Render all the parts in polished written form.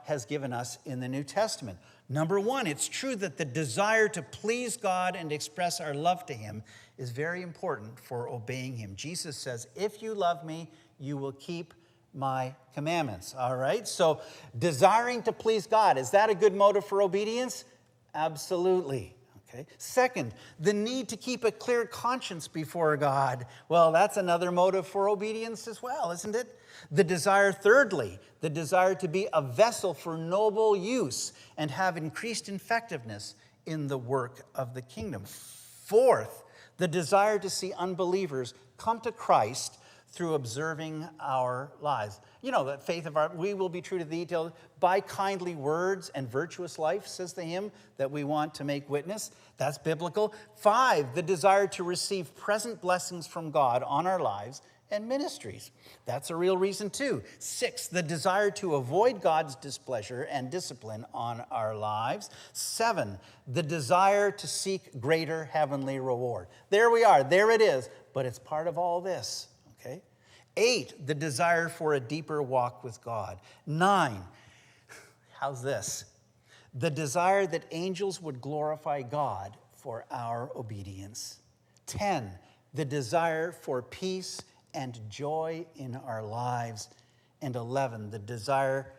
has given us in the New Testament. Number one, it's true that the desire to please God and express our love to him is very important for obeying him. Jesus says, if you love me, you will keep my commandments. All right? So desiring to please God, is that a good motive for obedience? Absolutely. Okay. Second, the need to keep a clear conscience before God. Well, that's another motive for obedience as well, isn't it? The desire, thirdly, the desire to be a vessel for noble use and have increased effectiveness in the work of the kingdom. Fourth, the desire to see unbelievers come to Christ through observing our lives. You know, that faith of ours, we will be true to the detail by kindly words and virtuous life, says the hymn, that we want to make witness. That's biblical. 5, the desire to receive present blessings from God on our lives and ministries. That's a real reason too. 6, the desire to avoid God's displeasure and discipline on our lives. 7, the desire to seek greater heavenly reward. There we are. There it is. But it's part of all this. Okay? 8, the desire for a deeper walk with God. 9, how's this? The desire that angels would glorify God for our obedience. 10, the desire for peace and joy in our lives. And 11, the desire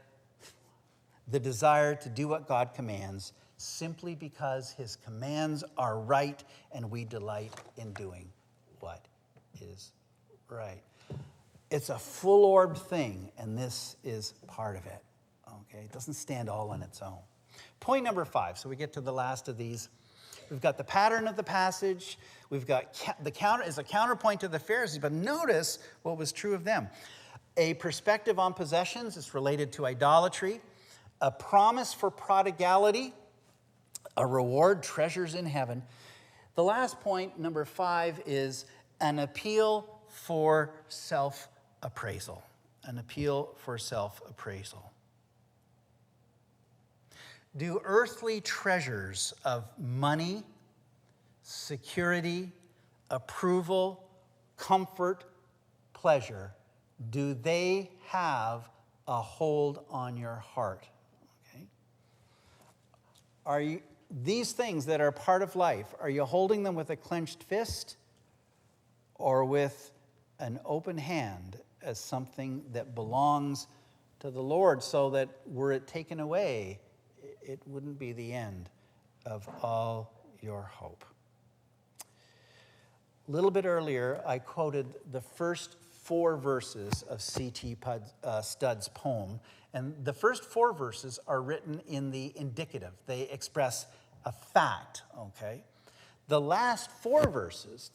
to do what God commands simply because his commands are right and we delight in doing what is right. It's a full-orbed thing, and this is part of it. Okay? It doesn't stand all on its own. Point number 5, so we get to the last of these. We've got the pattern of the passage. We've got the counter is a counterpoint to the Pharisees, but notice what was true of them. A perspective on possessions is related to idolatry. A promise for prodigality. A reward, treasures in heaven. The last point, number 5, is an appeal for self-appraisal. An appeal for self-appraisal. Do earthly treasures of money, security, approval, comfort, pleasure, do they have a hold on your heart? Okay. Are you, these things that are part of life, are you holding them with a clenched fist or with an open hand as something that belongs to the Lord, so that were it taken away, it wouldn't be the end of all your hope? A little bit earlier, I quoted the first 4 verses of C.T. Studd's poem, and the first 4 verses are written in the indicative. They express a fact, okay? The last 4 verses,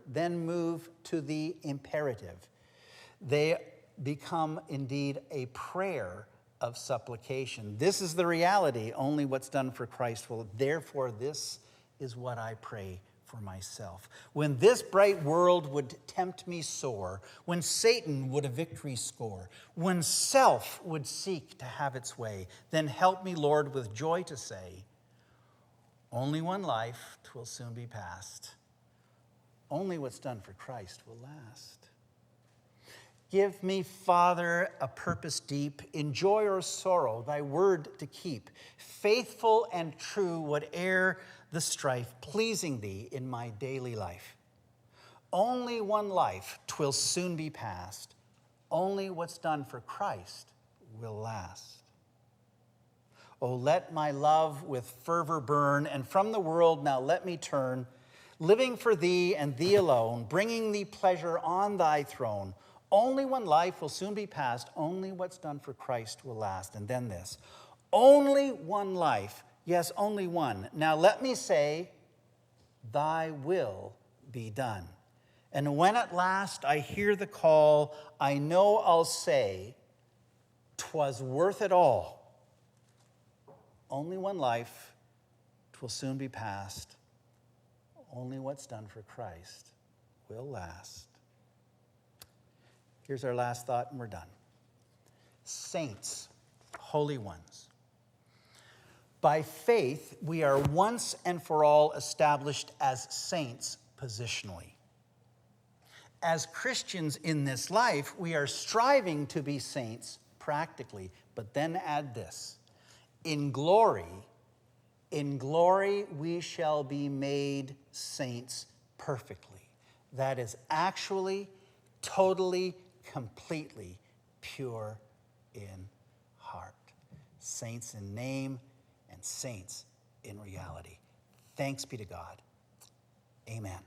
then move to the imperative. They become indeed a prayer of supplication. This is the reality. Only what's done for Christ will. Therefore, this is what I pray for myself. When this bright world would tempt me sore, when Satan would a victory score, when self would seek to have its way, then help me, Lord, with joy to say, only one life, 'twill soon be past. Only what's done for Christ will last. Give me, Father, a purpose deep, in joy or sorrow, thy word to keep, faithful and true, whate'er the strife, pleasing thee in my daily life. Only one life, 'twill soon be past. Only what's done for Christ will last. Oh, let my love with fervor burn, and from the world now let me turn, living for thee and thee alone, bringing thee pleasure on thy throne. Only one life will soon be past. Only what's done for Christ will last. And then this, only one life, yes, only one. Now let me say, thy will be done. And when at last I hear the call, I know I'll say, 'twas worth it all. Only one life, 'twill soon be past. Only what's done for Christ will last. Here's our last thought, and we're done. Saints, holy ones. By faith, we are once and for all established as saints positionally. As Christians in this life, we are striving to be saints practically. But then add this: in glory we shall be made saints perfectly. That is actually, totally, completely pure in heart. Saints in name and saints in reality. Thanks be to God. Amen.